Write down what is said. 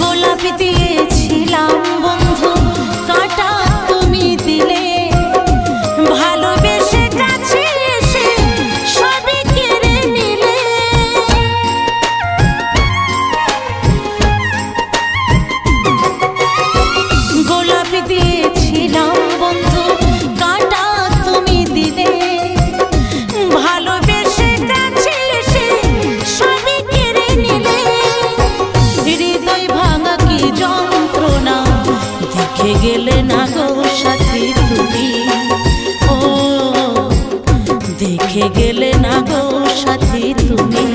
গোলাপ দিয়েছিলাম বন্ধু, কাঁটা তুমি দিলে। ভালোবেসে কাছে এসে সবই কেড়ে নিলে। গোলাপ দিয়েছিলাম বন্ধু, কাঁটা তুমি দিলে। ভালোবেসে কাছে এসে সবই কেড়ে নিলে। হৃদয় ভাঙা কি যন্ত্রণা, দেখে গেলে না গো সাথী তুমি। ও দেখে গেলে না গো সাথী তুমি।